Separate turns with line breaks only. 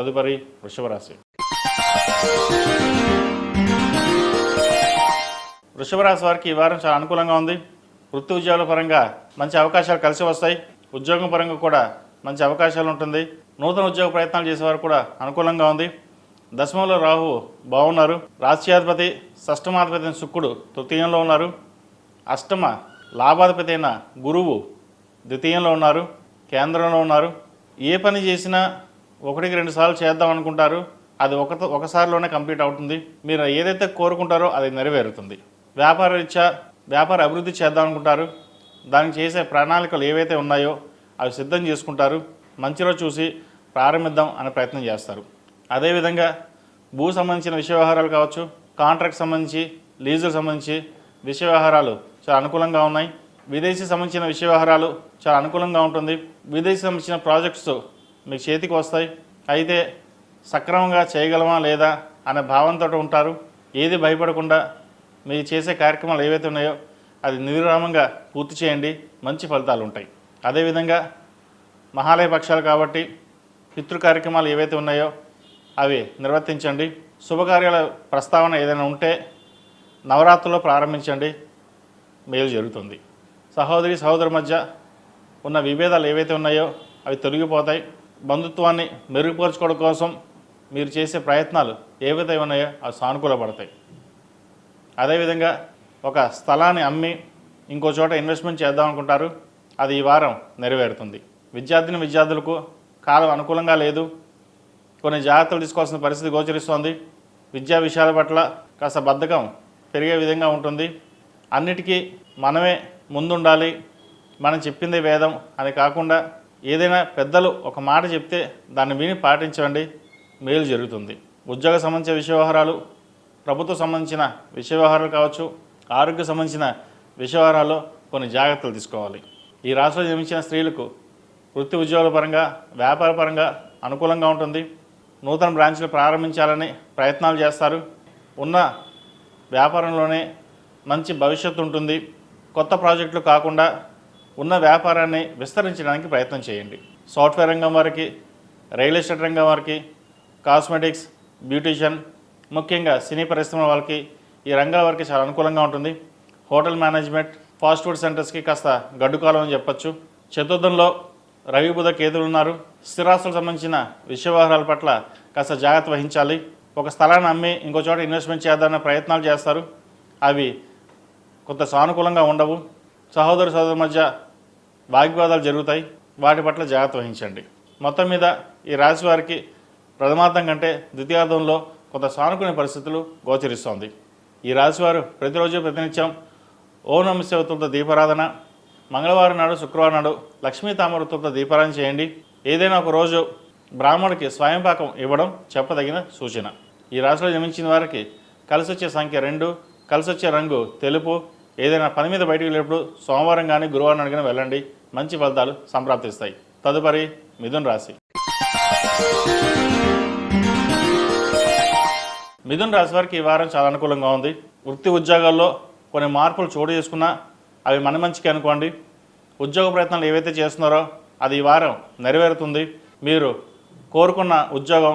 తదుపరి వృషభ రాశి. వృషభ రాశి వారికి ఈ వారం చాలా అనుకూలంగా ఉంది. వృత్తి ఉద్యోగాల పరంగా మంచి అవకాశాలు కలిసి వస్తాయి. ఉద్యోగం పరంగా కూడా మంచి అవకాశాలు ఉంటుంది. నూతన ఉద్యోగ ప్రయత్నాలు చేసేవారు కూడా అనుకూలంగా ఉంది. దశమంలో రాహు బాగున్నారు. రాష్ట్రాధిపతి షష్టమాధిపతి శుక్రుడు తృతీయంలో ఉన్నారు. అష్టమ లాభాధిపతి అయిన గురువు ద్వితీయంలో ఉన్నారు, కేంద్రంలో ఉన్నారు. ఏ పని చేసినా 1-2 సార్లు చేద్దాం అనుకుంటారు, అది ఒకసారిలోనే కంప్లీట్ అవుతుంది. మీరు ఏదైతే కోరుకుంటారో అది నెరవేరుతుంది. వ్యాపార రీత్యా వ్యాపార అభివృద్ధి చేద్దాం అనుకుంటారు, దానికి చేసే ప్రణాళికలు ఏవైతే ఉన్నాయో అవి సిద్ధం చేసుకుంటారు. మంచి రోజు చూసి ప్రారంభిద్దాం అనే ప్రయత్నం చేస్తారు. అదేవిధంగా భూ సంబంధించిన విషయ వ్యవహారాలు కావచ్చు, కాంట్రాక్ట్ సంబంధించి, లీజులకు సంబంధించి విషయ వ్యవహారాలు చాలా అనుకూలంగా ఉన్నాయి. విదేశీ సంబంధించిన విషయ వ్యవహారాలు చాలా అనుకూలంగా ఉంటుంది. విదేశీ సంబంధించిన ప్రాజెక్ట్స్ మీకు చేతికి వస్తాయి. అయితే సక్రమంగా చేయగలమా లేదా అనే భావంతో ఉంటారు. ఏది భయపడకుండా మీరు చేసే కార్యక్రమాలు ఏవైతే ఉన్నాయో అది నిర్విరామంగా పూర్తి చేయండి, మంచి ఫలితాలు ఉంటాయి. అదేవిధంగా మహాలయ పక్షాలు కాబట్టి పితృ కార్యక్రమాలు ఏవైతే ఉన్నాయో అవి నిర్వర్తించండి. శుభకార్యాల ప్రస్తావన ఏదైనా ఉంటే నవరాత్రుల్లో ప్రారంభించండి, మేలు జరుగుతుంది. సహోదరి సహోదరు మధ్య ఉన్న విభేదాలు ఏవైతే ఉన్నాయో అవి తొలగిపోతాయి. బంధుత్వాన్ని మెరుగుపరచుకోవడం కోసం మీరు చేసే ప్రయత్నాలు ఏవైతే ఉన్నాయో అవి సానుకూలపడతాయి. అదేవిధంగా ఒక స్థలాన్ని అమ్మి ఇంకో చోట ఇన్వెస్ట్మెంట్ చేద్దాం అనుకుంటారు, అది ఈ వారం నెరవేరుతుంది. విద్యార్థులకు కాలం అనుకూలంగా లేదు, కొన్ని జాగ్రత్తలు తీసుకోవాల్సిన పరిస్థితి గోచరిస్తోంది. విద్యా విషయాల పట్ల కాస్త బద్ధకం పెరిగే విధంగా ఉంటుంది. అన్నిటికీ మనమే ముందుండాలి, మనం చెప్పిందే వేదం అని కాకుండా ఏదైనా పెద్దలు ఒక మాట చెప్తే దాన్ని విని పాటించండి, మేలు జరుగుతుంది. ఉద్యోగ సంబంధించిన విషయ వ్యవహారాలు, ప్రభుత్వం సంబంధించిన విషయ వ్యవహారాలు కావచ్చు, ఆరోగ్య సంబంధించిన విషయ వ్యవహారాల్లో కొన్ని జాగ్రత్తలు తీసుకోవాలి. ఈ రాశిలో జన్మించిన స్త్రీలకు వృత్తి ఉద్యోగాల పరంగా, వ్యాపార పరంగా అనుకూలంగా ఉంటుంది. నూతన బ్రాంచ్లు ప్రారంభించాలని ప్రయత్నాలు చేస్తారు. ఉన్న వ్యాపారంలోనే మంచి భవిష్యత్తు ఉంటుంది. కొత్త ప్రాజెక్టులు కాకుండా ఉన్న వ్యాపారాన్ని విస్తరించడానికి ప్రయత్నం చేయండి. సాఫ్ట్వేర్ రంగం వారికి, రియల్ ఎస్టేట్ రంగం వారికి, కాస్మెటిక్స్, బ్యూటీషియన్, ముఖ్యంగా సినీ పరిశ్రమ వాళ్ళకి, ఈ రంగాల వారికి చాలా అనుకూలంగా ఉంటుంది. హోటల్ మేనేజ్మెంట్, ఫాస్ట్ ఫుడ్ సెంటర్స్కి కాస్త గడ్డుకాలం అని చెప్పచ్చు. చతుర్థంలో రవి బుధ కేతులు ఉన్నారు. స్థిరాస్తులకు సంబంధించిన విషయ వ్యవహారాల పట్ల కాస్త జాగ్రత్త వహించాలి. ఒక స్థలాన్ని అమ్మి ఇంకో చోట ఇన్వెస్ట్మెంట్ చేద్దామనే ప్రయత్నాలు చేస్తారు, అవి కొంత సానుకూలంగా ఉండవు. సహోదరు మధ్య వాగ్వివాదాలు జరుగుతాయి, వాటి పట్ల జాగ్రత్త వహించండి. మొత్తం మీద ఈ రాశి వారికి ప్రథమార్థం కంటే ద్వితీయార్థంలో కొంత సానుకూల పరిస్థితులు గోచరిస్తోంది. ఈ రాశివారు ప్రతిరోజు ప్రతినిత్యం ఓం నమః శివాయ దీపారాధన, మంగళవారం నాడు, శుక్రవారం నాడు లక్ష్మీ తామరతో దీపారాధన చేయండి. ఏదైనా ఒక రోజు బ్రాహ్మణుడికి స్వయంపాకం ఇవ్వడం చెప్పదగిన సూచన. ఈ రాశిలో జన్మించిన వారికి కలిసి వచ్చే సంఖ్య 2, కలిసి వచ్చే రంగు తెలుపు. ఏదైనా పని మీద బయటకు వెళ్ళేటప్పుడు సోమవారం కానీ గురువారం కానీ వెళ్ళండి, మంచి ఫలితాలు సంప్రాప్తిస్తాయి. తదుపరి మిథున రాశి. మిథున రాశి వారికి ఈ వారం చాలా అనుకూలంగా ఉంది. వృత్తి ఉద్యోగాల్లో కొన్ని మార్పులు చోటు చేసుకున్నా అవి మన మంచికి అనుకోండి. ఉద్యోగ ప్రయత్నాలు ఏవైతే చేస్తున్నారో అది ఈ వారం నెరవేరుతుంది. మీరు కోరుకున్న ఉద్యోగం